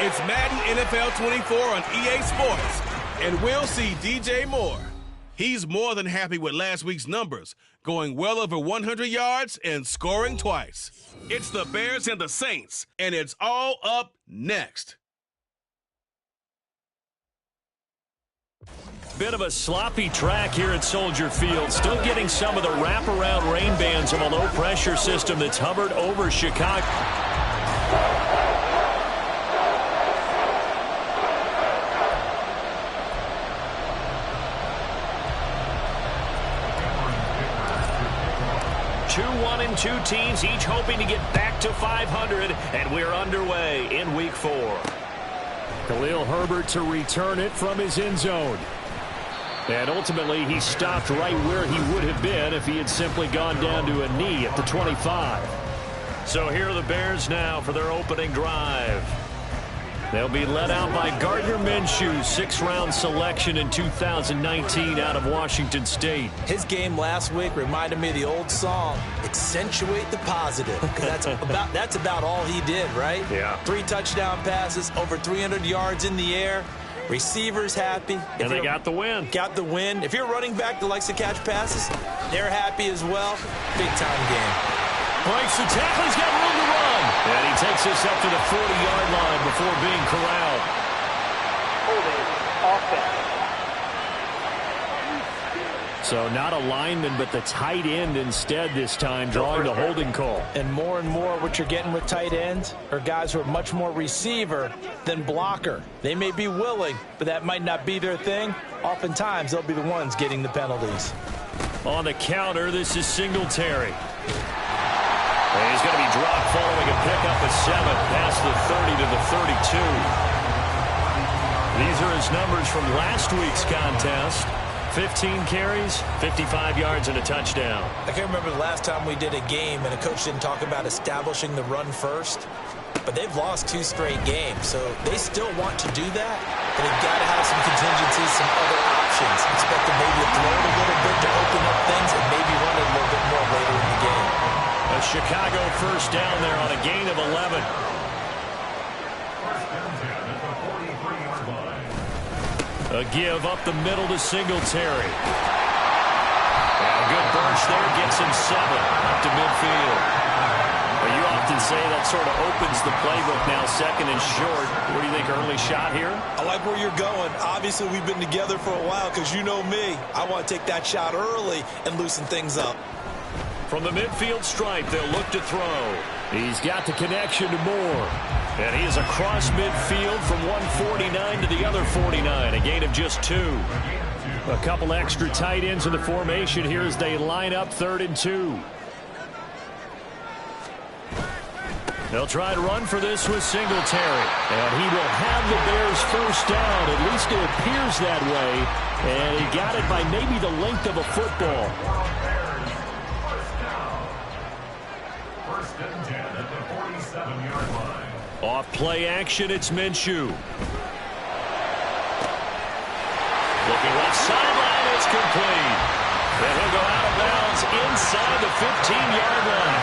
It's Madden NFL 24 on EA Sports, and we'll see DJ Moore. He's more than happy with last week's numbers, going well over 100 yards and scoring twice. It's the Bears and the Saints, and it's all up next. Bit of a sloppy track here at Soldier Field. Still getting some of the wraparound rain bands of a low-pressure system that's hovered over Chicago. 2-1-2 teams, each hoping to get back to 500, and we're underway in Week 4. Khalil Herbert to return it from his end zone. And ultimately, he stopped right where he would have been if he had simply gone down to a knee at the 25. So here are the Bears now for their opening drive. They'll be led out by Gardner Minshew, sixth-round selection in 2019 out of Washington State. His game last week reminded me of the old song, Accentuate the Positive. Because that's about all he did, right? Yeah. 3 touchdown passes, over 300 yards in the air. Receivers happy. And they got the win. Got the win. If you're running back that likes to catch passes, they're happy as well. Big-time game. Breaks the tackle. He's got room to run. And he takes this up to the 40-yard line before being corralled. Holding offense. So not a lineman, but the tight end instead this time, drawing the holding call. And more what you're getting with tight ends are guys who are much more receiver than blocker. They may be willing, but that might not be their thing. Oftentimes, they'll be the ones getting the penalties. On the counter, this is Singletary. And he's going to be dropped following a pickup of 7 past the 30 to the 32. These are his numbers from last week's contest. 15 carries, 55 yards, and a touchdown. I can't remember the last time we did a game and a coach didn't talk about establishing the run first. But they've lost 2 straight games, so they still want to do that. But they've got to have some contingencies, some other options. Expect them maybe to throw it a little bit to open up things and maybe run it a little bit more later in the game. A Chicago first down there on a gain of 11. A give up the middle to Singletary. And a good burst there gets him 7 up to midfield. Well, you often say that sort of opens the playbook now, second and short. What do you think, early shot here? I like where you're going. Obviously, we've been together for a while because you know me. I want to take that shot early and loosen things up. From the midfield stripe, they'll look to throw. He's got the connection to Moore. And he is across midfield from 149 to the other 49, a gain of just 2. A couple extra tight ends in the formation here as they line up 3rd and 2. They'll try to run for this with Singletary. And he will have the Bears first down. At least it appears that way. And he got it by maybe the length of a football. Off play action, it's Minshew. Looking left sideline, it's complete. And he'll go out of bounds inside the 15-yard line.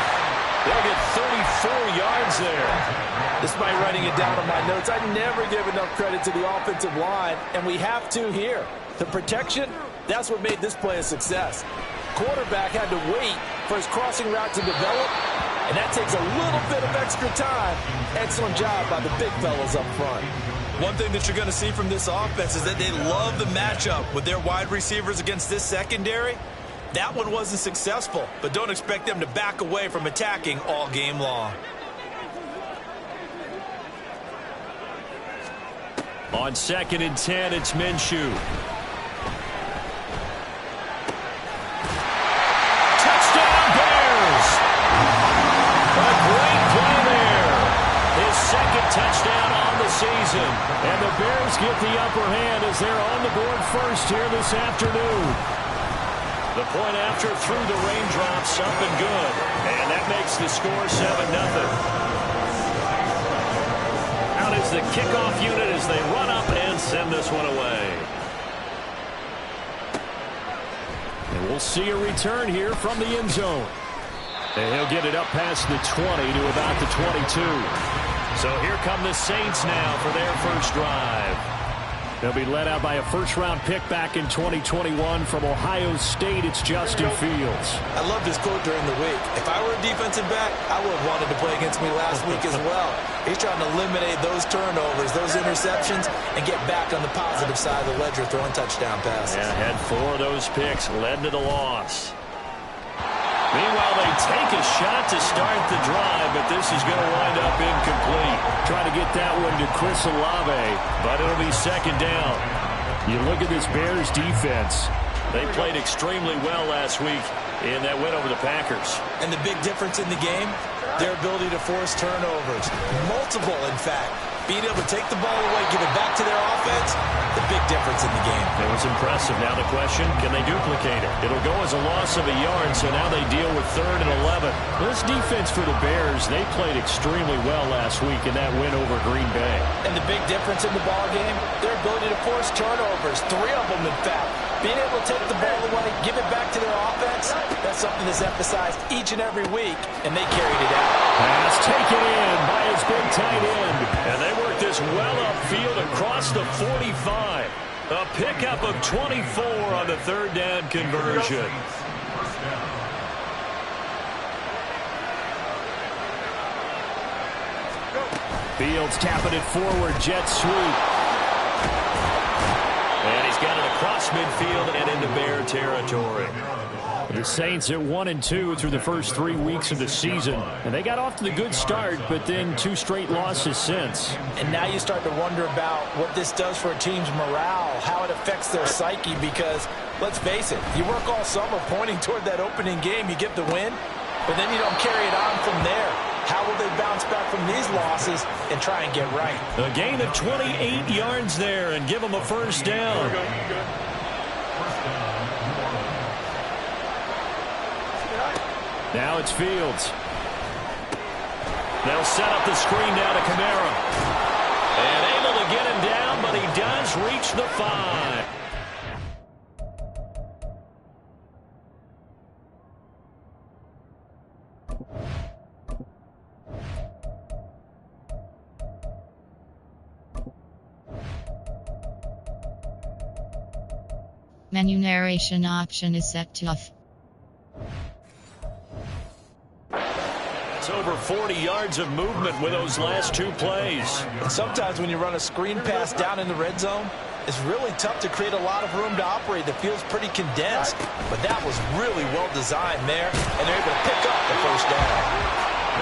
They'll get 34 yards there. Despite writing it down on my notes, I never give enough credit to the offensive line, and we have to here. The protection, that's what made this play a success. Quarterback had to wait for his crossing route to develop, and that takes a little bit of extra time. Excellent job by the big fellas up front. One thing that you're going to see from this offense is that they love the matchup with their wide receivers against this secondary. That one wasn't successful, but don't expect them to back away from attacking all game long. On 2nd and 10, it's Minshew. Touchdown, Bears! A great play there. His 2nd touchdown on the season. And the Bears get the upper hand as they're on the board first here this afternoon. The point after through the raindrops, up and good. And that makes the score 7-0. Out is the kickoff unit as they run up and send this one away. And we'll see a return here from the end zone. And he'll get it up past the 20 to about the 22. So here come the Saints now for their first drive. They'll be led out by a first-round pick back in 2021 from Ohio State. It's Justin Fields. I love this quote during the week. If I were a defensive back, I would have wanted to play against me last week as well. He's trying to eliminate those turnovers, those interceptions, and get back on the positive side of the ledger throwing touchdown passes. Yeah, had 4 of those picks, led to the loss. Meanwhile, they take a shot to start the drive, but this is going to wind up incomplete. Trying to get that one to Chris Olave, but it'll be second down. You look at this Bears defense. They played extremely well last week in that win over the Packers. And the big difference in the game, their ability to force turnovers. Multiple, in fact. Being able to take the ball away, give it back to their offense, the big difference in the game. It was impressive. Now the question, can they duplicate it? It'll go as a loss of a yard, so now they deal with 3rd and 11. This defense for the Bears, they played extremely well last week in that win over Green Bay. And the big difference in the ball game, their ability to force turnovers, 3 of them in fact. Being able to take the ball away, give it back to their offense, that's something that's emphasized each and every week, and they carried it out. Pass taken in by his big tight end. And they work this well upfield across the 45. A pickup of 24 on the 3rd down conversion. Fields tapping it forward, jet sweep. And he's got it across midfield and into Bear territory. The Saints at 1-2 through the first 3 weeks of the season. And they got off to the good start, but then 2 straight losses since. And now you start to wonder about what this does for a team's morale, how it affects their psyche, because, let's face it, you work all summer pointing toward that opening game, you get the win, but then you don't carry it on from there. How will they bounce back from these losses and try and get right? A gain of 28 yards there and give them a first down. Now it's Fields. They'll set up the screen down to Kamara. And able to get him down, but he does reach the 5. Menu narration option is set to off. It's over 40 yards of movement with those last 2 plays. And sometimes when you run a screen pass down in the red zone, it's really tough to create a lot of room to operate that feels pretty condensed. But that was really well designed there, and they're able to pick up the first down.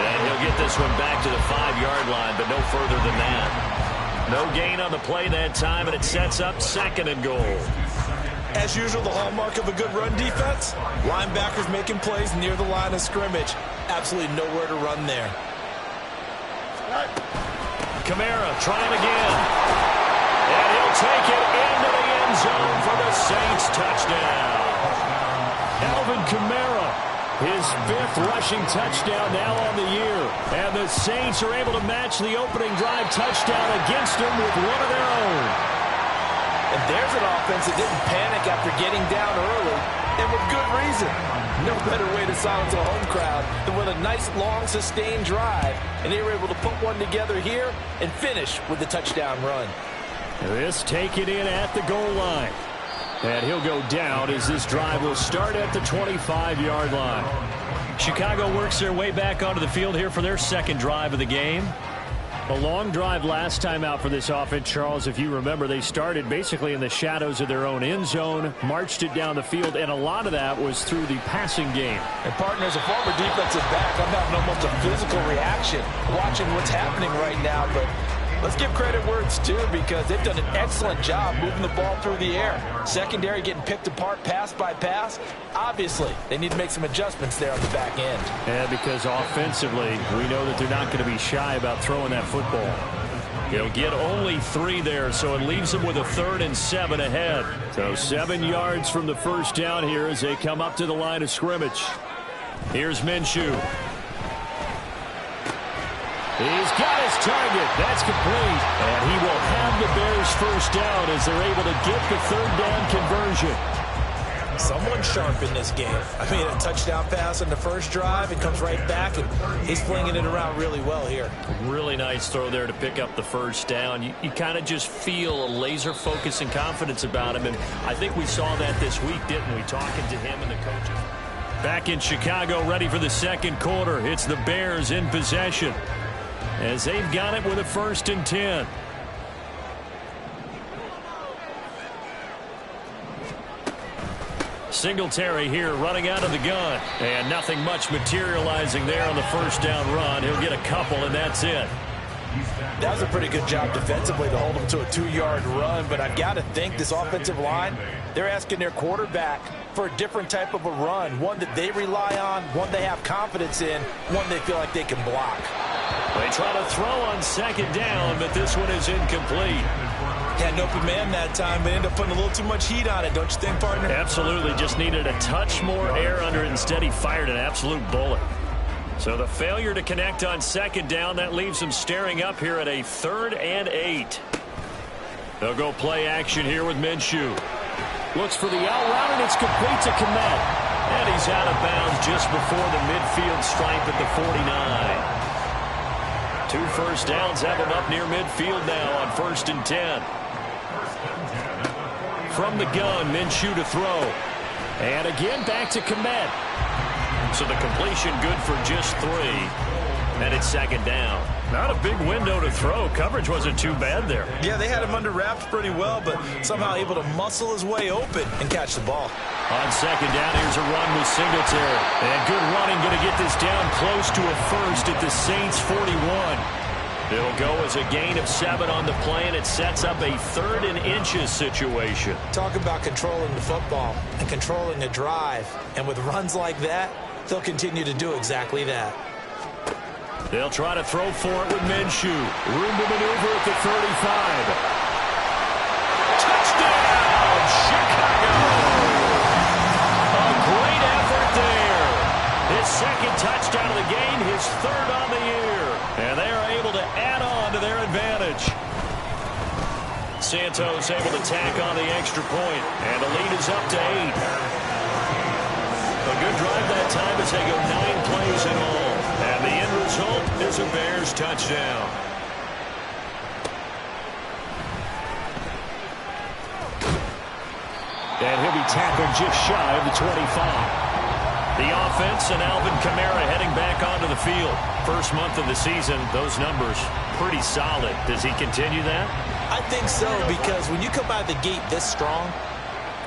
And he'll get this one back to the 5-yard line, but no further than that. No gain on the play that time, and it sets up 2nd and goal. As usual, the hallmark of a good run defense, linebackers making plays near the line of scrimmage. Absolutely nowhere to run there. Kamara trying again. And he'll take it into the end zone for the Saints touchdown. Alvin Kamara, his 5th rushing touchdown now on the year. And the Saints are able to match the opening drive touchdown against him with one of their own. And there's an offense that didn't panic after getting down early, and with good reason. No better way to silence a home crowd than with a nice, long, sustained drive. And they were able to put one together here and finish with the touchdown run. This taken in at the goal line. And he'll go down as this drive will start at the 25-yard line. Chicago works their way back onto the field here for their 2nd drive of the game. A long drive last time out for this offense, Charles. If you remember, they started basically in the shadows of their own end zone, marched it down the field, and a lot of that was through the passing game. And partner, as a former defensive back, I'm having almost a physical reaction watching what's happening right now. But let's give credit where it's due, because they've done an excellent job moving the ball through the air. Secondary getting picked apart pass by pass. Obviously, they need to make some adjustments there on the back end. And because offensively, we know that they're not going to be shy about throwing that football. He'll get only 3 there, so it leaves them with a 3rd and 7 ahead. So 7 yards from the first down here as they come up to the line of scrimmage. Here's Minshew. He's got his target. That's complete. And he will have the Bears first down as they're able to get the 3rd down conversion. Someone sharp in this game. I mean, a touchdown pass on the first drive, it comes right back, and he's flinging it around really well here. Really nice throw there to pick up the first down. You kind of just feel a laser focus and confidence about him, and I think we saw that this week, didn't we, talking to him and the coaches. Back in Chicago, ready for the second quarter. It's the Bears in possession as they've got it with a 1st and 10. Singletary here running out of the gun. And nothing much materializing there on the first down run. He'll get a couple, and that's it. That was a pretty good job defensively to hold him to a 2-yard run, but I've got to think this offensive line, they're asking their quarterback for a different type of a run, one that they rely on, one they have confidence in, one they feel like they can block. They try to throw on 2nd down, but this one is incomplete. Had an open man that time, but ended up putting a little too much heat on it, don't you think, partner? Absolutely. Just needed a touch more air under it. Instead, he fired an absolute bullet. So the failure to connect on 2nd down, that leaves him staring up here at a 3rd and 8. They'll go play action here with Minshew. Looks for the out route, and it's complete to Kmet. And he's out of bounds just before the midfield stripe at the 49. 2 first downs have him up near midfield now on 1st and 10. From the gun, Minshew to throw. And again back to Kmet. So the completion good for just 3. And it's 2nd down. Not a big window to throw. Coverage wasn't too bad there. Yeah, they had him under wraps pretty well, but somehow able to muscle his way open and catch the ball. On 2nd down, here's a run with Singletary. And good running, going to get this down close to a 1st at the Saints 41. It'll go as a gain of 7 on the play, and it sets up a 3rd and inches situation. Talk about controlling the football and controlling a drive. And with runs like that, they'll continue to do exactly that. They'll try to throw for it with Minshew. Room to maneuver at the 35. Touchdown, Chicago! A great effort there. His 2nd touchdown of the game, his 3rd on the year. And they are able to add on to their advantage. Santos able to tack on the extra point, and the lead is up to 8. A good drive that time as they go 9 plays in all. And the end result is a Bears touchdown. And he'll be tackled just shy of the 25. The offense and Alvin Kamara heading back onto the field. First month of the season, those numbers pretty solid. Does he continue that? I think so, because when you come out of the gate this strong,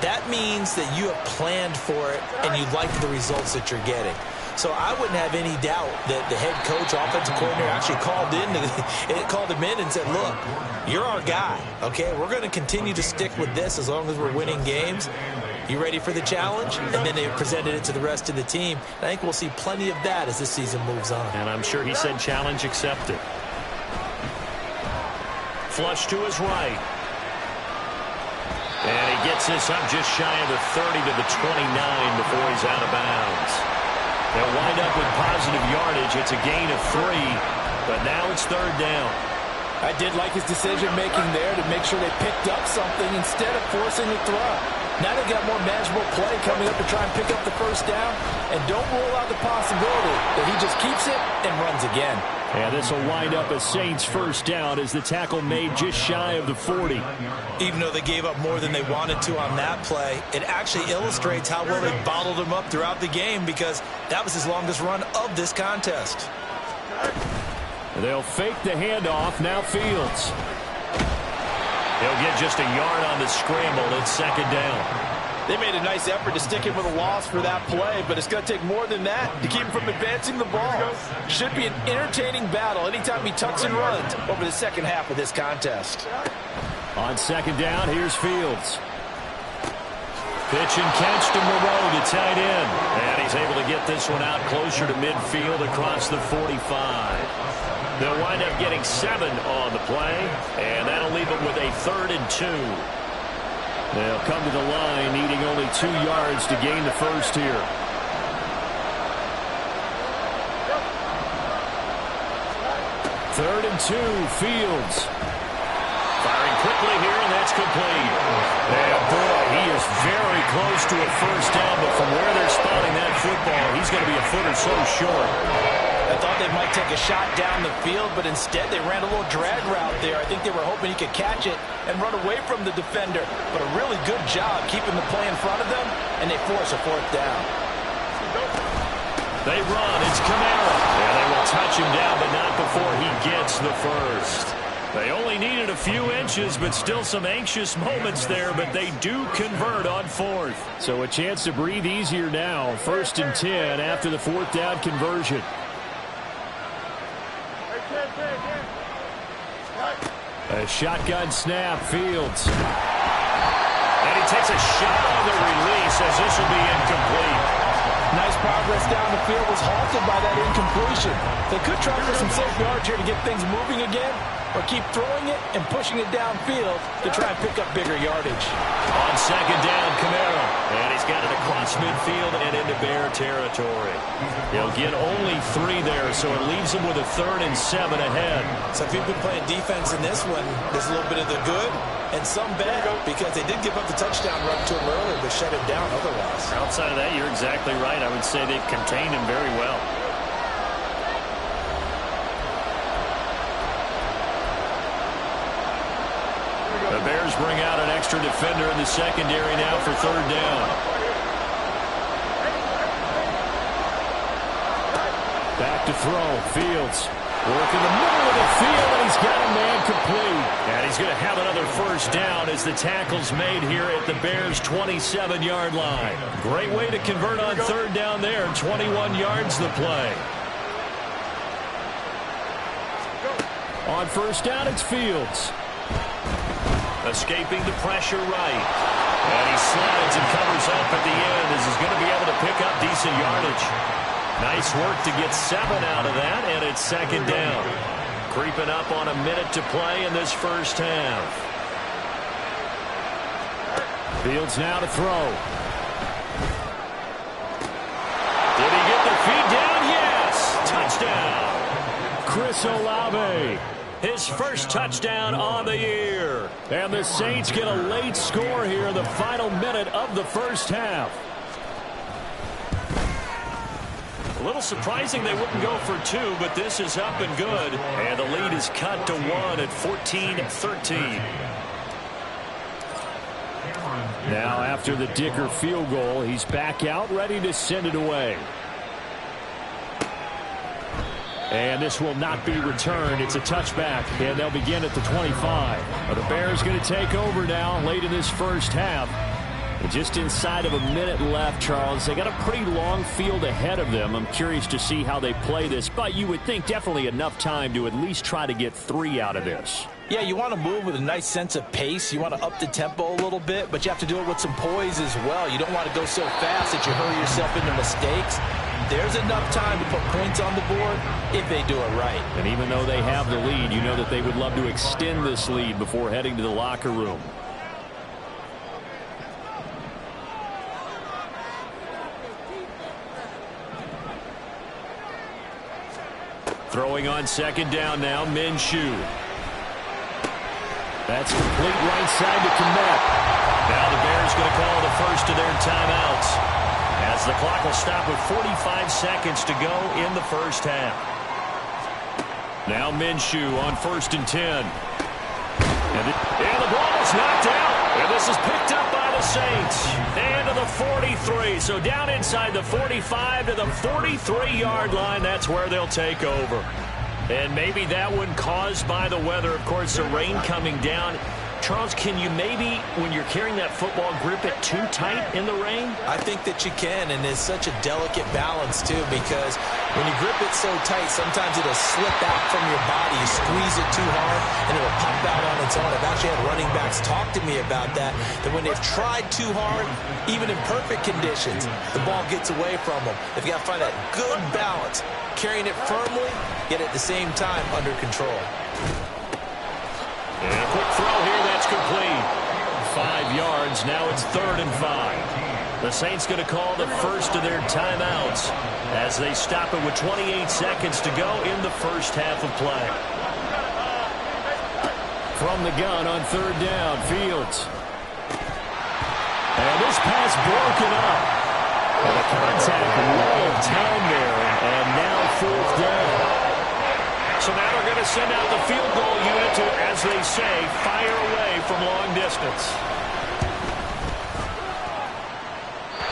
that means that you have planned for it and you like the results that you're getting. So I wouldn't have any doubt that the head coach, offensive coordinator, actually called him in and said, look, you're our guy, okay? We're going to continue to stick with this as long as we're winning games. You ready for the challenge? And then they presented it to the rest of the team. I think we'll see plenty of that as this season moves on. And I'm sure he said challenge accepted. Flush to his right. And he gets this up just shy of the 30 to the 29 before he's out of bounds. They'll wind up with positive yardage. It's a gain of 3, but now it's 3rd down. I did like his decision-making there to make sure they picked up something instead of forcing the throw. Now they've got more manageable play coming up to try and pick up the 1st down, and don't rule out the possibility that he just keeps it and runs again. And this will wind up a Saints 1st down as the tackle made just shy of the 40. Even though they gave up more than they wanted to on that play, it actually illustrates how well they bottled him up throughout the game, because that was his longest run of this contest. They'll fake the handoff. Now Fields. He'll get just a yard on the scramble. It's 2nd down. They made a nice effort to stick him with a loss for that play, but it's going to take more than that to keep him from advancing the ball. Should be an entertaining battle anytime he tucks and runs over the second half of this contest. On 2nd down, here's Fields. Pitch and catch to Moreau to tight end. And he's able to get this one out closer to midfield across the 45. They'll wind up getting 7 on the play, and that'll leave them with a 3rd and 2. They'll come to the line needing only 2 yards to gain the 1st here. Third and 2, Fields. Firing quickly here, and that's complete. And boy, he is just very close to a first down, but from where they're spotting that football, he's going to be a foot or so short. I thought they might take a shot down the field, but instead they ran a little drag route there. I think they were hoping he could catch it and run away from the defender. But a really good job keeping the play in front of them, and they force a fourth down. They run. It's Kamara. Yeah, they will touch him down, but not before he gets the first. They only needed a few inches, but still some anxious moments there, but they do convert on fourth. So a chance to breathe easier now. 1st and 10 after the fourth down conversion. A shotgun snap, Fields. And he takes a shot on the release as this will be incomplete. Nice progress down the field, was halted by that incompletion. They could try for some safe yards here to get things moving again, or keep throwing it and pushing it downfield to try and pick up bigger yardage. On 2nd down, Kamara. And he's got it across midfield and into Bear territory. He'll get only 3 there, so it leaves him with a 3rd and 7 ahead. So if you've been playing defense in this one, there's a little bit of the good and some bad, because they did give up the touchdown run to him earlier, but shut him down otherwise. Outside of that, you're exactly right. I would say they've contained him very well. The Bears bring out an extra defender in the secondary now for 3rd down. Back to throw. Fields work in the middle of the field, and he's got a man complete. And he's going to have another first down as the tackle's made here at the Bears' 27-yard line. Great way to convert on 3rd down there. 21 yards the play. On 1st down, it's Fields. Escaping the pressure right. And he slides and covers up at the end as he's going to be able to pick up decent yardage. Nice work to get 7 out of that, and it's 2nd down. Creeping up on a minute to play in this first half. Fields now to throw. Did he get the feet down? Yes! Touchdown! Chris Olave. His first touchdown on the year. And the Saints get a late score here in the final minute of the first half. A little surprising they wouldn't go for 2, but this is up and good. And the lead is cut to 1 at 14-13. Now after the Dicker field goal, he's back out ready to send it away. And this will not be returned. It's a touchback, and they'll begin at the 25. The Bears going to take over now late in this first half. Just inside of a minute left, Charles. They got a pretty long field ahead of them. I'm curious to see how they play this, but you would think definitely enough time to at least try to get 3 out of this. Yeah, you want to move with a nice sense of pace. You want to up the tempo a little bit, but you have to do it with some poise as well. You don't want to go so fast that you hurry yourself into mistakes. There's enough time to put points on the board if they do it right. And even though they have the lead, you know that they would love to extend this lead before heading to the locker room. Throwing on 2nd down now, Minshew. That's complete right side to Kmet. Now the Bears going to call the first of their timeouts, as the clock will stop with 45 seconds to go in the first half. Now Minshew on 1st and 10. And the ball is knocked out. And this is picked up by the Saints. And to the 43. So down inside the 45 to the 43-yard line. That's where they'll take over. And maybe that one caused by the weather. Of course, the rain coming down. Charles, can you maybe, when you're carrying that football, grip it too tight in the rain? I think that you can, and it's such a delicate balance, too, because when you grip it so tight, sometimes it'll slip out from your body. You squeeze it too hard, and it'll pop out on its own. I've actually had running backs talk to me about that when they've tried too hard, even in perfect conditions, the ball gets away from them. They've got to find that good balance, carrying it firmly, yet at the same time under control. And a quick throw here, that's complete. 5 yards, now it's 3rd and 5. The Saints going to call the first of their timeouts as they stop it with 28 seconds to go in the first half of play. From the gun on 3rd down, Fields. And this pass broken up. And the contact wall of time there. And now 4th down. So now they're going to send out the field goal unit to, as they say, fire away from long distance.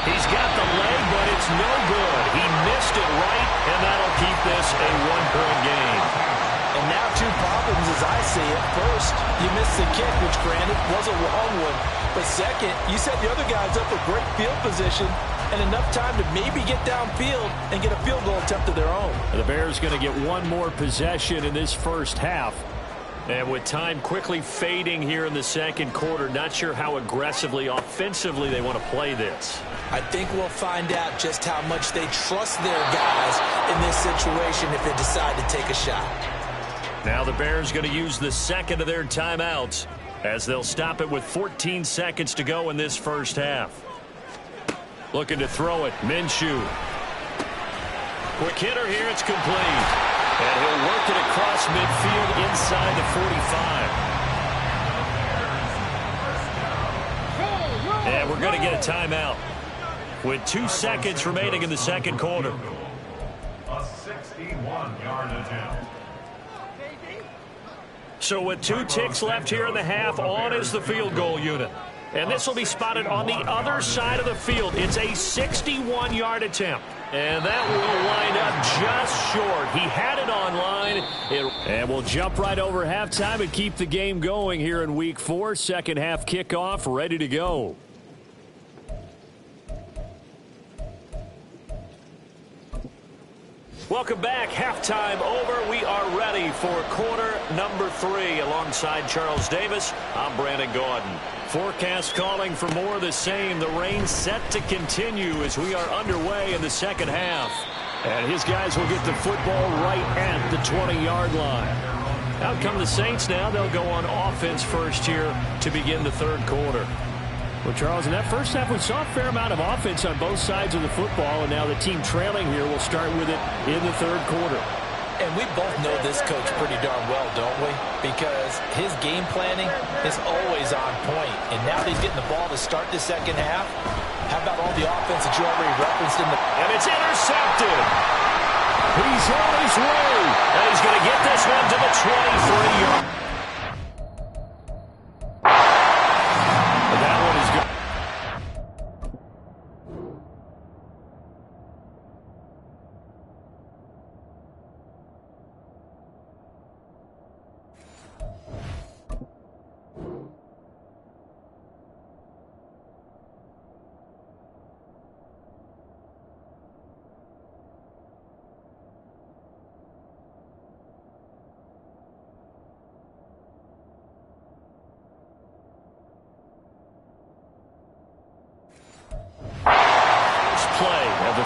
He's got the leg, but it's no good. He missed it right, and that'll keep this a 1-point game. And now 2 problems as I see it. First, you missed the kick, which granted was a long one. But second, you set the other guys up for great field position and enough time to maybe get downfield and get a field goal attempt of their own. The Bears going to get one more possession in this first half. And with time quickly fading here in the second quarter, not sure how aggressively, offensively they want to play this. I think we'll find out just how much they trust their guys in this situation if they decide to take a shot. Now the Bears going to use the second of their timeouts as they'll stop it with 14 seconds to go in this first half. Looking to throw it, Minshew. Quick hitter here, it's complete. And he'll work it across midfield inside the 45. And we're going to get a timeout with 2 seconds remaining in the second quarter. A 61-yard attempt. So with 2 ticks left here in the half, on is the field goal unit. And this will be spotted on the other side of the field. It's a 61-yard attempt. And that will wind up just short. He had it on line. And we'll jump right over halftime and keep the game going here in Week 4. Second half kickoff, ready to go. Welcome back. Halftime over. We are ready for quarter number 3. Alongside Charles Davis, I'm Brandon Gaudin. Forecast calling for more of the same. The rain set to continue as we are underway in the second half. And his guys will get the football right at the 20-yard line. Out come the Saints now. They'll go on offense first here to begin the third quarter. Well, Charles, in that first half, we saw a fair amount of offense on both sides of the football, and now the team trailing here will start with it in the third quarter. And we both know this coach pretty darn well, don't we? Because his game planning is always on point. And now that he's getting the ball to start the second half, how about all the offense that you already referenced in the... And it's intercepted. He's on his way. And he's going to get this one to the 23-yard. That one is good.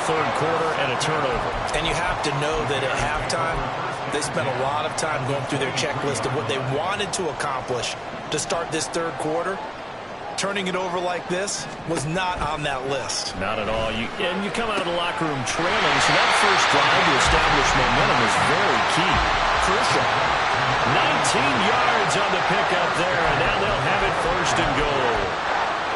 Third quarter and a turnover. And you have to know that at halftime, they spent a lot of time going through their checklist of what they wanted to accomplish to start this third quarter. Turning it over like this was not on that list. Not at all. And you come out of the locker room trailing, so that first drive to establish momentum is very key. Crucial. 19 yards on the pickup there, and now they'll have it first and goal.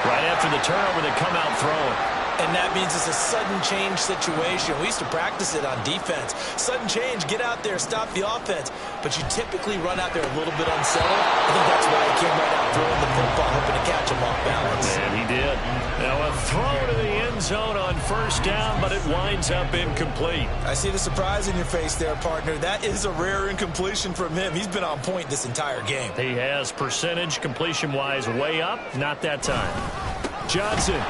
Right after the turnover, they come out throwing. And that means it's a sudden change situation. We used to practice it on defense. Sudden change, get out there, stop the offense. But you typically run out there a little bit unsettled. I think that's why he came right out throwing the football, hoping to catch him off balance. And he did. Now a throw to the end zone on first down, but it winds up incomplete. I see the surprise in your face there, partner. That is a rare incompletion from him. He's been on point this entire game. He has percentage completion-wise way up. Not that time. Johnson.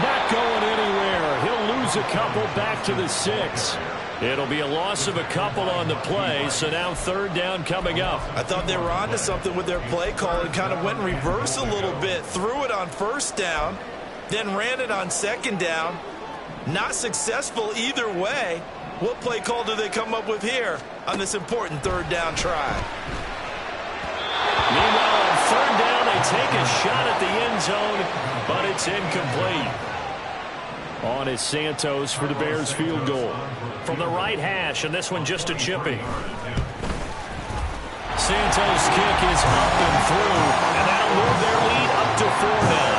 Not going anywhere. He'll lose a couple back to the 6. It'll be a loss of a couple on the play, so now third down coming up. I thought they were onto something with their play call and kind of went in reverse a little bit. Threw it on first down, then ran it on second down. Not successful either way. What play call do they come up with here on this important third down try? Meanwhile, on third down, they take a shot at the end zone, but it's incomplete. On is Santos for the Bears field goal. From the right hash, and this one just a chippy. Santos' kick is up and through, and that'll move their lead up to 4 now.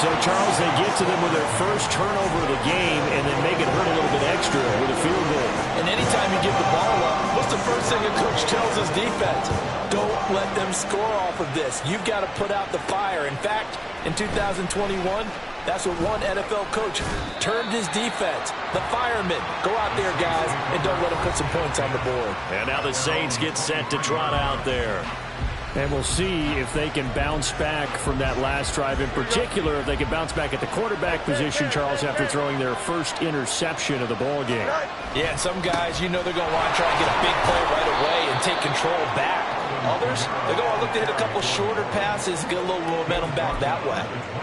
So, Charles, they get to them with their first turnover of the game and then make it hurt a little bit extra with a field goal. And anytime you give the ball up, what's the first thing a coach tells his defense? Don't let them score off of this. You've got to put out the fire. In fact, in 2021, that's what one NFL coach termed his defense. The firemen. Go out there, guys, and don't let them put some points on the board. And now the Saints get set to trot out there. And we'll see if they can bounce back from that last drive. In particular, if they can bounce back at the quarterback position, Charles, after throwing their first interception of the ball game. Yeah, some guys, you know they're going to want to try and get a big play right away and take control back. Others, they're going to look to hit a couple shorter passes, get a little momentum back that way.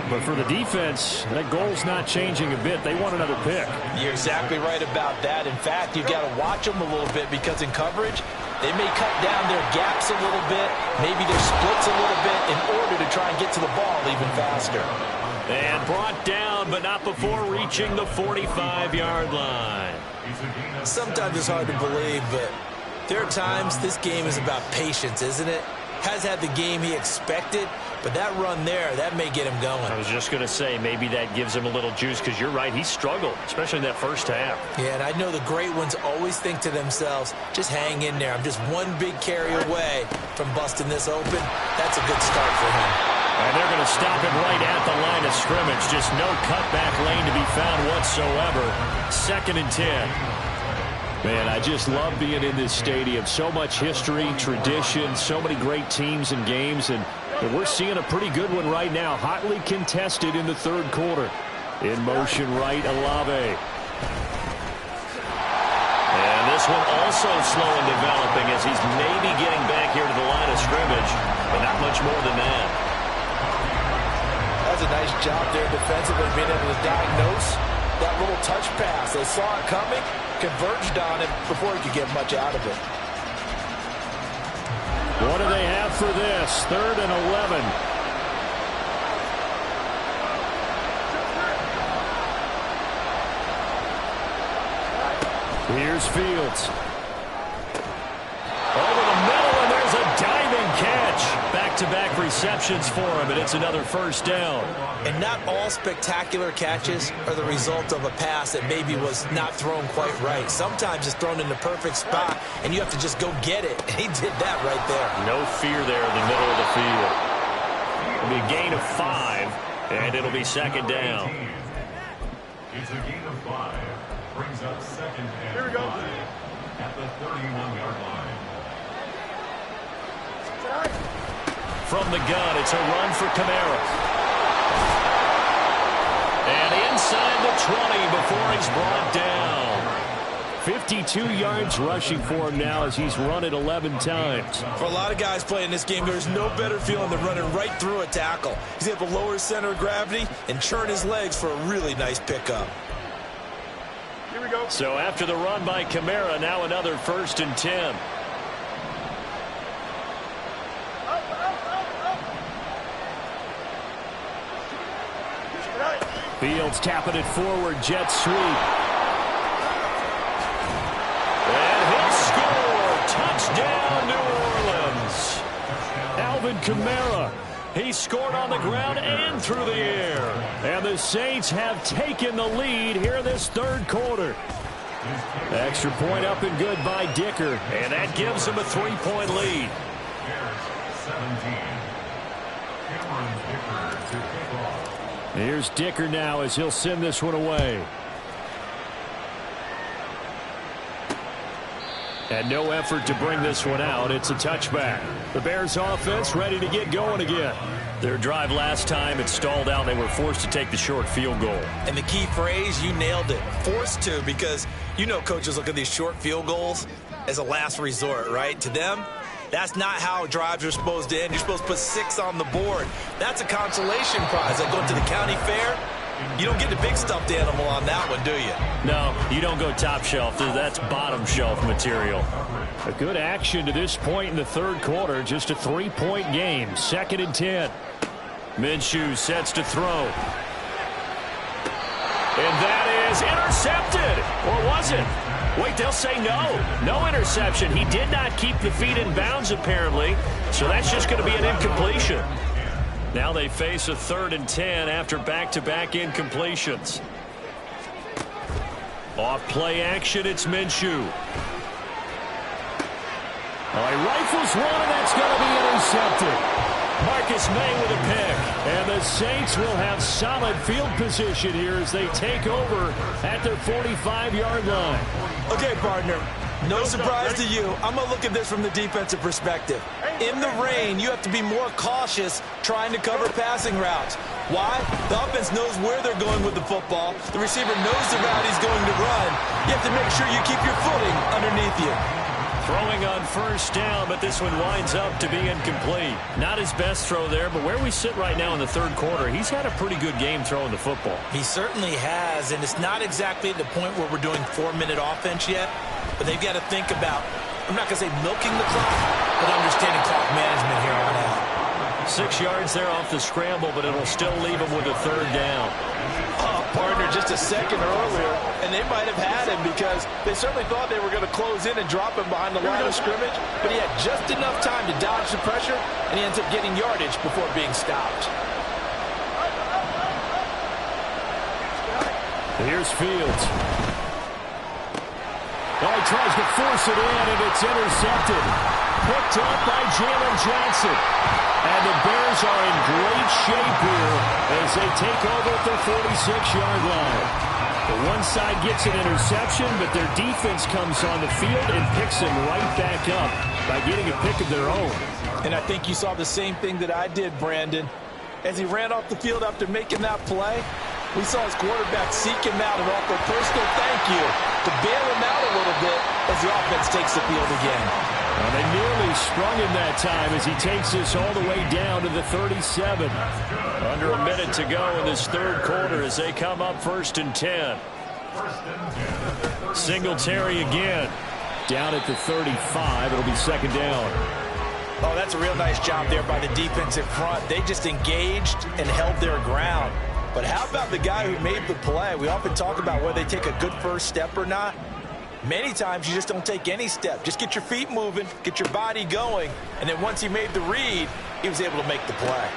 But for the defense, that goal's not changing a bit. They want another pick. You're exactly right about that. In fact, you've got to watch them a little bit because in coverage, they may cut down their gaps a little bit, maybe their splits a little bit in order to try and get to the ball even faster. And brought down, but not before reaching the 45-yard line. Sometimes it's hard to believe, but there are times this game is about patience, isn't it? Has had the game he expected, but that run there, that may get him going. I was just going to say, maybe that gives him a little juice, because you're right, he struggled, especially in that first half. Yeah, and I know the great ones always think to themselves, just hang in there. I'm just one big carry away from busting this open. That's a good start for him. And they're going to stop him right at the line of scrimmage. Just no cutback lane to be found whatsoever. 2nd and 10. Man, I just love being in this stadium. So much history, tradition, so many great teams and games, and we're seeing a pretty good one right now. Hotly contested in the third quarter. In motion right, Olave. And this one also slow in developing as he's maybe getting back here to the line of scrimmage, but not much more than that. That's a nice job there defensively, being able to diagnose that little touch pass. They saw it coming, converged on it before he could get much out of it. What do they have for this? 3rd and 11. Here's Fields. Over the middle, and there's a diving catch. Back-to-back receptions for him, and it's another first down. And not all spectacular catches are the result of a pass that maybe was not thrown quite right. Sometimes it's thrown in the perfect spot, and you have to just go get it. And he did that right there. No fear there in the middle of the field. It'll be a gain of 5, and it'll be 2nd down. It's a gain of 5. Brings up 2nd and 5 at the 31-yard line. From the gun, it's a run for Kamara. And inside the 20 before he's brought down. 52 yards rushing for him now as he's run it 11 times. For a lot of guys playing this game, there's no better feeling than running right through a tackle. He's able to lower his center of gravity and churn his legs for a really nice pickup. Here we go. So after the run by Kamara, now another 1st and 10. Fields tapping it forward, jet sweep. And he'll score! Touchdown, New Orleans! Alvin Kamara, he scored on the ground and through the air. And the Saints have taken the lead here in this third quarter. Extra point up and good by Dicker, and that gives him a 3-point lead. Bears 17. Cameron Dicker to kick off. Here's Dicker now as he'll send this one away. And no effort to bring this one out. It's a touchback. The Bears offense ready to get going again. Their drive last time, it stalled out. They were forced to take the short field goal. And the key phrase, you nailed it. Forced to, because you know coaches look at these short field goals as a last resort, right? To them, that's not how drives are supposed to end. You're supposed to put 6 on the board. That's a consolation prize. Like going to the county fair, you don't get the big stuffed animal on that one, do you? No, you don't go top shelf. That's bottom shelf material. A good action to this point in the third quarter. Just a 3-point game. 2nd and 10. Minshew sets to throw. And that is intercepted. Or was it? Wait, they'll say no. No interception. He did not keep the feet in bounds, apparently. So that's just going to be an incompletion. Now they face a 3rd and 10 after back-to-back incompletions. Off play action, it's Minshew. He rifles one, and that's going to be intercepted. Marcus May with a pick. And the Saints will have solid field position here as they take over at their 45-yard line. Okay, partner. No surprise to you. I'm going to look at this from the defensive perspective. In the rain, you have to be more cautious trying to cover passing routes. Why? The offense knows where they're going with the football. The receiver knows the route he's going to run. You have to make sure you keep your footing underneath you. Throwing on 1st down, but this one winds up to be incomplete. Not his best throw there, but where we sit right now in the 3rd quarter, he's had a pretty good game throwing the football. He certainly has, and it's not exactly the point where we're doing 4-minute offense yet, but they've got to think about, I'm not going to say milking the clock, but understanding clock management here on out. 6 yards there off the scramble, but it'll still leave him with a 3rd down. Partner just a second earlier, and they might have had him because they certainly thought they were going to close in and drop him behind the line of scrimmage, but he had just enough time to dodge the pressure, and he ends up getting yardage before being stopped. Here's Fields. He tries to force it in, and it's intercepted. Picked up by Jalen Johnson. And the Bears are in great shape here as they take over at their 46-yard line. The one side gets an interception, but their defense comes on the field and picks him right back up by getting a pick of their own. And I think you saw the same thing that I did, Brandon. As he ran off the field after making that play, we saw his quarterback seek him out and offer a personal thank you to bail him out a little bit as the offense takes the field again. Well, they nearly sprung him that time as he takes this all the way down to the 37. Under a minute to go in this 3rd quarter as they come up 1st and 10. Singletary again. Down at the 35. It'll be 2nd down. Oh, that's a real nice job there by the defensive front. They just engaged and held their ground. But how about the guy who made the play? We often talk about whether they take a good first step or not. Many times you just don't take any step. Just get your feet moving, get your body going, and then once he made the read, he was able to make the play.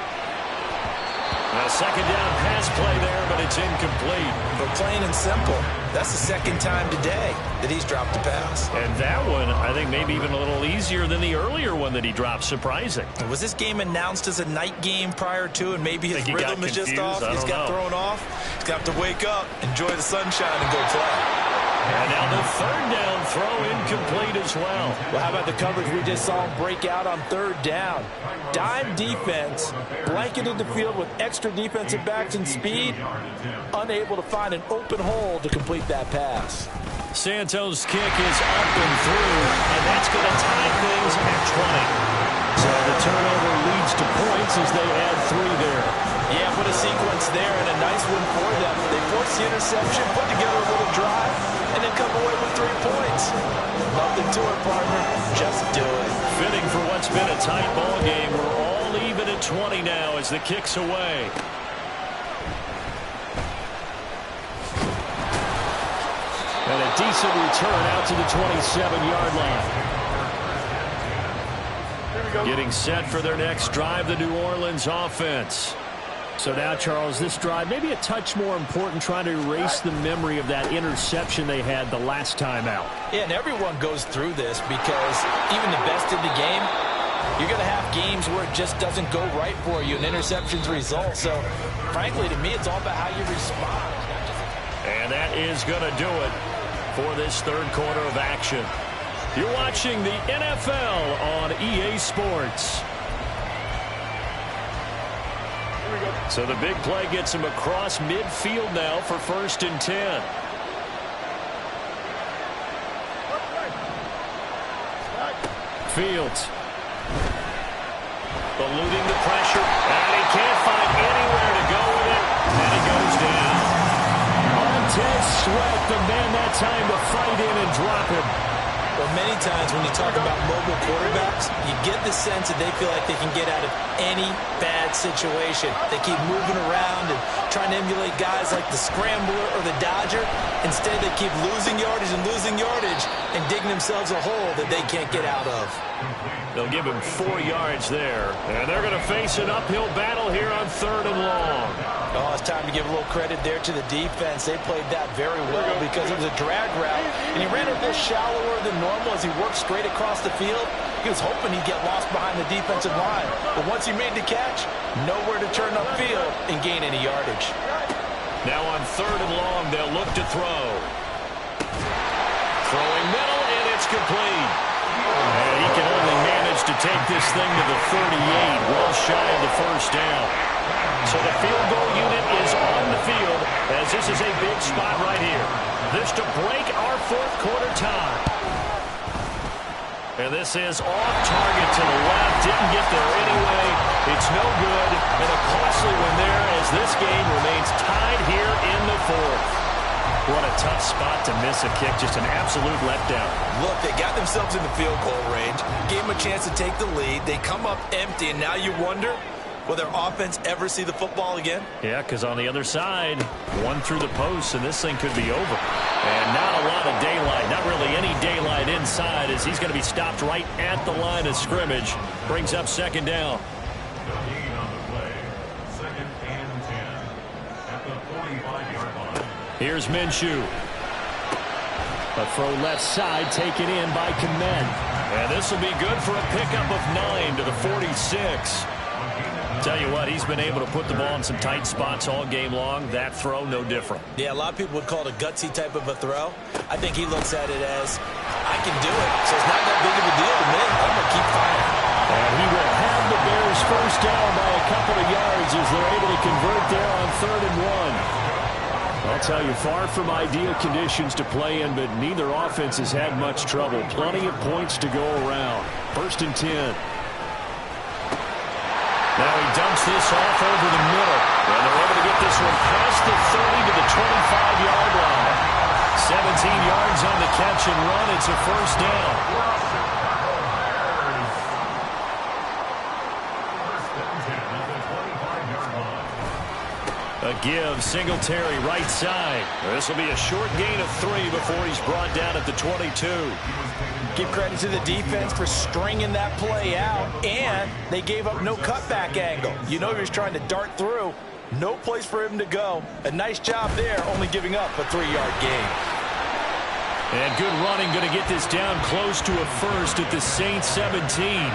A 2nd down pass play there, but it's incomplete. But plain and simple, that's the 2nd time today that he's dropped a pass. And that one, I think maybe even a little easier than the earlier one that he dropped. Surprising. Was this game announced as a night game prior to, and maybe his rhythm is just off? He's got thrown off. He's got to wake up, enjoy the sunshine, and go play. And now the 3rd down throw incomplete as well. Well, how about the coverage we just saw him break out on 3rd down? Dime defense, blanketed the field with extra defensive backs and speed, unable to find an open hole to complete that pass. Santos' kick is up and through, and that's going to tie things at 20. So the turnover leads to points as they add 3 there. Yeah, what a sequence there, and a nice one for them. They force the interception, put together a little drive, and then come away with 3 points. Nothing to it, partner. Just do it. Fitting for what's been a tight ball game. We're all even at 20 now as the kick's away. And a decent return out to the 27-yard line. Getting set for their next drive, the New Orleans offense. So now, Charles, this drive maybe a touch more important, trying to erase the memory of that interception they had the last time out. Yeah, and everyone goes through this because even the best in the game, you're going to have games where it just doesn't go right for you and interceptions result. So, frankly, to me, it's all about how you respond. And that is going to do it for this 3rd quarter of action. You're watching the NFL on EA Sports. So the big play gets him across midfield now for 1st and 10. Fields. Eluding the pressure. And he can't find anywhere to go with it. And he goes down. Montez Sweat, the man that time to fight in and drop him. Well, many times when you talk about mobile quarterbacks, you get the sense that they feel like they can get out of any bad situation. They keep moving around and trying to emulate guys like the Scrambler or the Dodger. Instead, they keep losing yardage and digging themselves a hole that they can't get out of. They'll give him 4 yards there. And they're going to face an uphill battle here on 3rd and long. Oh, it's time to give a little credit there to the defense. They played that very well because it was a drag route, and he ran a little shallower than normal as he worked straight across the field. He was hoping he'd get lost behind the defensive line, but once he made the catch, nowhere to turn upfield and gain any yardage. Now on 3rd and long, they'll look to throw. Throwing middle, and it's complete. And he can only manage to take this thing to the 38, well shy of the first down. So the field goal unit is on the field as this is a big spot right here. This to break our 4th quarter tie. And this is off target to the left. Didn't get there anyway. It's no good. And a costly one there as this game remains tied here in the 4th. What a tough spot to miss a kick. Just an absolute letdown. Look, they got themselves in the field goal range. Gave them a chance to take the lead. They come up empty, and now you wonder, will their offense ever see the football again? Yeah, because on the other side, one through the post, and this thing could be over. And not a lot of daylight, not really any daylight inside as he's going to be stopped right at the line of scrimmage. Brings up 2nd down. The gain on the play, 2nd and 10 at the 45-yard line. Here's Minshew. A throw left side taken in by Kmet. And this will be good for a pickup of 9 to the 46. Tell you what, he's been able to put the ball in some tight spots all game long. That throw, no different. Yeah, a lot of people would call it a gutsy type of a throw. I think he looks at it as, I can do it, so it's not that big of a deal to me. I'm going to keep firing. And he will have the Bears first down by a couple of yards as they're able to convert there on 3rd and 1. I'll tell you, far from ideal conditions to play in, but neither offense has had much trouble. Plenty of points to go around. 1st and 10. Now he dumps this off over the middle. And they're able to get this one past the 30 to the 25-yard line. 17 yards on the catch and run. It's a first down. A give, Singletary right side. This will be a short gain of 3 before he's brought down at the 22. Give credit to the defense for stringing that play out, and they gave up no cutback angle. You know he was trying to dart through. No place for him to go. A nice job there, only giving up a 3-yard gain. And good running, going to get this down close to a first at the Saints 17.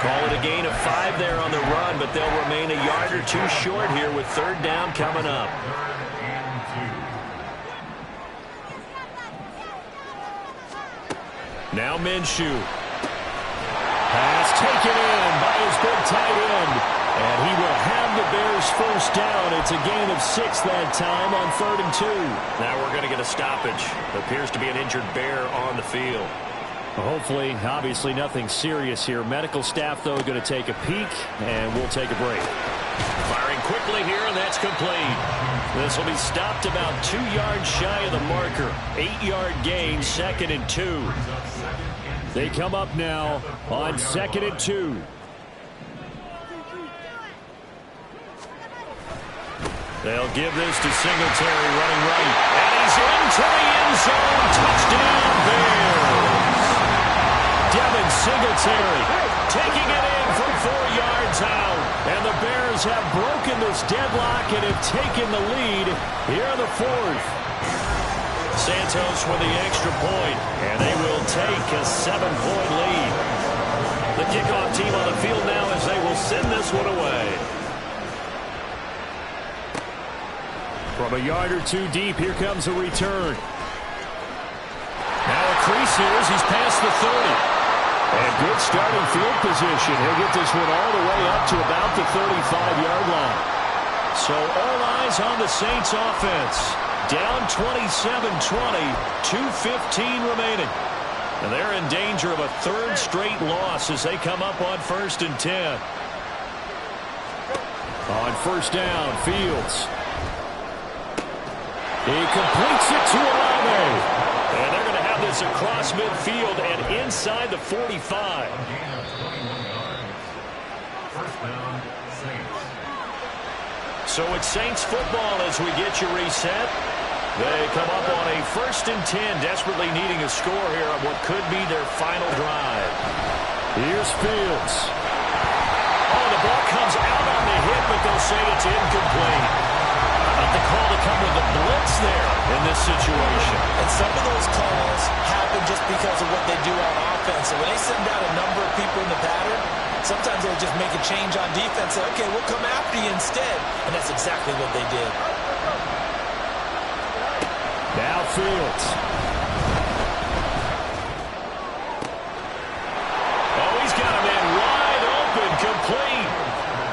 Call it a gain of 5 there on the run, but they'll remain a yard or 2 short here with 3rd down coming up. Now Minshew. Pass taken in by his big tight end. And he will have the Bears first down. It's a gain of 6 that time on 3rd and 2. Now we're going to get a stoppage. Appears to be an injured Bear on the field. Hopefully, obviously nothing serious here. Medical staff, though, going to take a peek, and we'll take a break. Firing quickly here, and that's complete. This will be stopped about 2 yards shy of the marker. 8-yard gain, 2nd and 2. They come up now on 2nd and 2. They'll give this to Singletary running right. And he's into the end zone. Touchdown, Bears. Devin Singletary taking it in from 4 yards out. And the Bears have broken this deadlock and have taken the lead here in the 4th. Santos with the extra point, and they will take a 7-point lead. The kickoff team on the field now as they will send this one away. From a yard or 2 deep, here comes a return. Now a crease here as he's past the 30. And good starting field position. He'll get this one all the way up to about the 35-yard line. So all eyes on the Saints offense. Down 27-20, 2:15 remaining. And they're in danger of a 3rd straight loss as they come up on 1st and 10. On 1st down, Fields. He completes it to Olave. And they're going to have this is across midfield and inside the 45. A gain of 21 yards. First down, Saints. So it's Saints football as we get you reset. They come up on a 1st and 10, desperately needing a score here on what could be their final drive. Here's Fields. Oh, the ball comes out on the hit, but they'll say it's incomplete. How about the call to come with the blitz there in this situation? And some of those calls happen just because of what they do on offense. So when they send out a number of people in the pattern, sometimes they'll just make a change on defense. Say, okay, we'll come after you instead. And that's exactly what they did. Now Fields. Oh, he's got a man wide open, complete.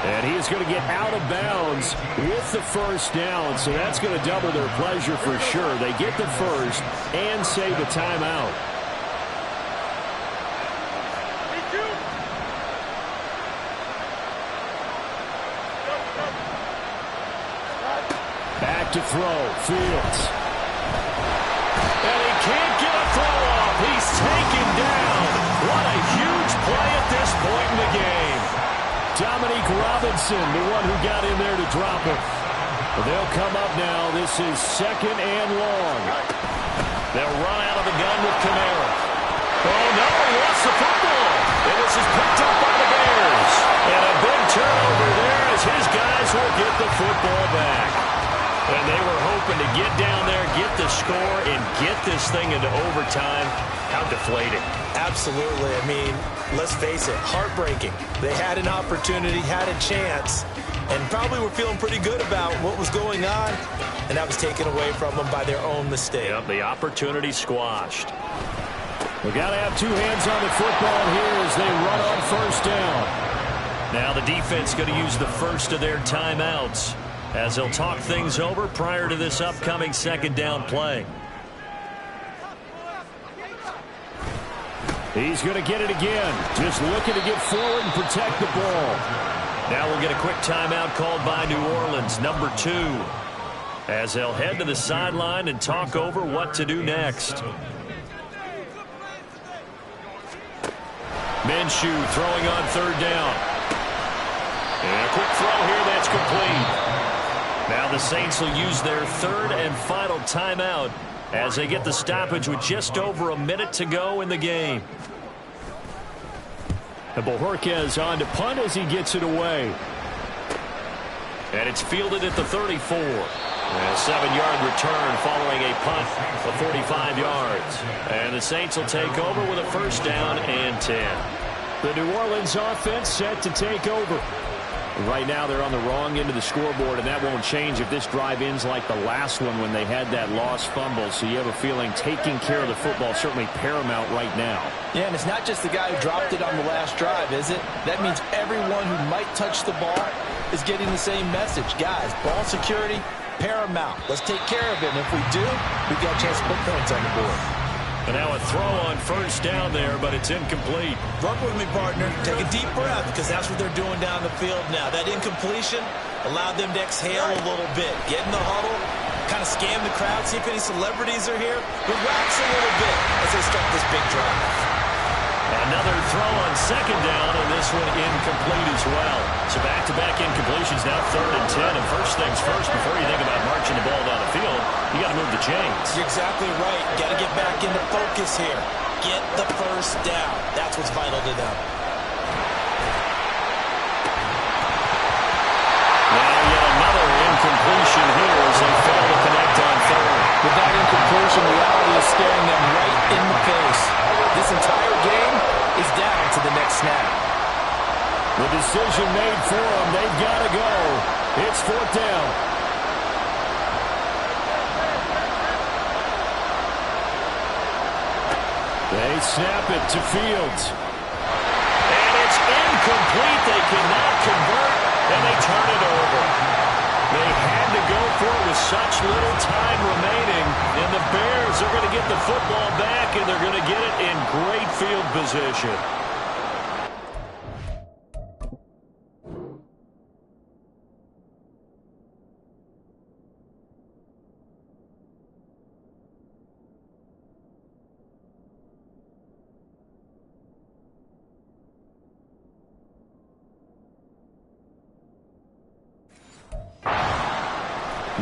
And he's going to get out of bounds with the first down, so that's going to double their pleasure for sure. They get the first and save a timeout. Back to throw, Fields. And he can't get a throw off. He's taken down. What a huge play at this point in the game. Dominique Robinson, the one who got in there to drop it. They'll come up now. This is 2nd and long. They'll run out of the gun with Kamara. Oh, no, he lost the football. And this is picked up by the Bears. And a big turnover there as his guys will get the football back. And they were hoping to get down there, get the score, and get this thing into overtime. How deflating. Absolutely. I mean, let's face it, heartbreaking. They had an opportunity, had a chance, and probably were feeling pretty good about what was going on, and that was taken away from them by their own mistake. Yep, the opportunity squashed. We've got to have two hands on the football here as they run on first down. Now the defense going to use the first of their timeouts as they'll talk things over prior to this upcoming 2nd down play. He's going to get it again. Just looking to get forward and protect the ball. Now we'll get a quick timeout called by New Orleans, number 2, as they'll head to the sideline and talk over what to do next. Minshew throwing on 3rd down. And a quick throw here that's complete. Now the Saints will use their 3rd and final timeout as they get the stoppage with just over a minute to go in the game. And Bojorquez on to punt as he gets it away. And it's fielded at the 34. A 7-yard return following a punt of 45 yards. And the Saints will take over with a 1st down and 10. The New Orleans offense set to take over. Right now they're on the wrong end of the scoreboard, and that won't change if this drive ends like the last one when they had that lost fumble. So you have a feeling taking care of the football certainly paramount right now. Yeah, and it's not just the guy who dropped it on the last drive, is it? That means everyone who might touch the ball is getting the same message. Guys, ball security, paramount. Let's take care of it, and if we do, we've got a chance to put points on the board. And now a throw on 1st down there, but it's incomplete. Work with me, partner. Take a deep breath, because that's what they're doing down the field now. That incompletion allowed them to exhale a little bit. Get in the huddle, kind of scan the crowd, see if any celebrities are here. Relax a little bit as they start this big drive. Another throw on 2nd down, and this one incomplete as well. So back-to-back incompletions, now 3rd and 10. And first things first, before you think about marching the ball down the field, you got to move the chains. You're exactly right. Got to get back into focus here. Get the 1st down. That's what's vital to them. Now yet another incompletion here as they fail to connect on 3rd. With that incompletion, reality is staring them right in the face. This entire game is down to the next snap. The decision made for them. They've got to go. It's 4th down. They snap it to Fields. And it's incomplete. They cannot convert, and they turn it over. They had to go for it with such little time remaining, and the Bears are going to get the football back, and they're going to get it in great field position.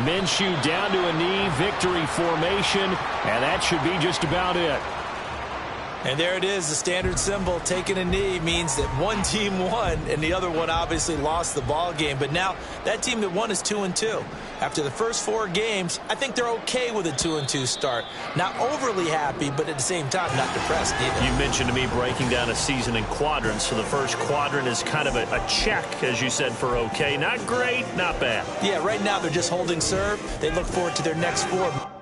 Minshew down to a knee, victory formation, and that should be just about it. And there it is, the standard symbol. Taking a knee means that one team won, and the other one obviously lost the ball game. But now that team that won is 2-2. After the first 4 games, I think they're okay with a 2-2 start. Not overly happy, but at the same time, not depressed either. You mentioned to me breaking down a season in quadrants. So the first quadrant is kind of a check, as you said, for okay. Not great, not bad. Yeah, right now they're just holding serve. They look forward to their next 4.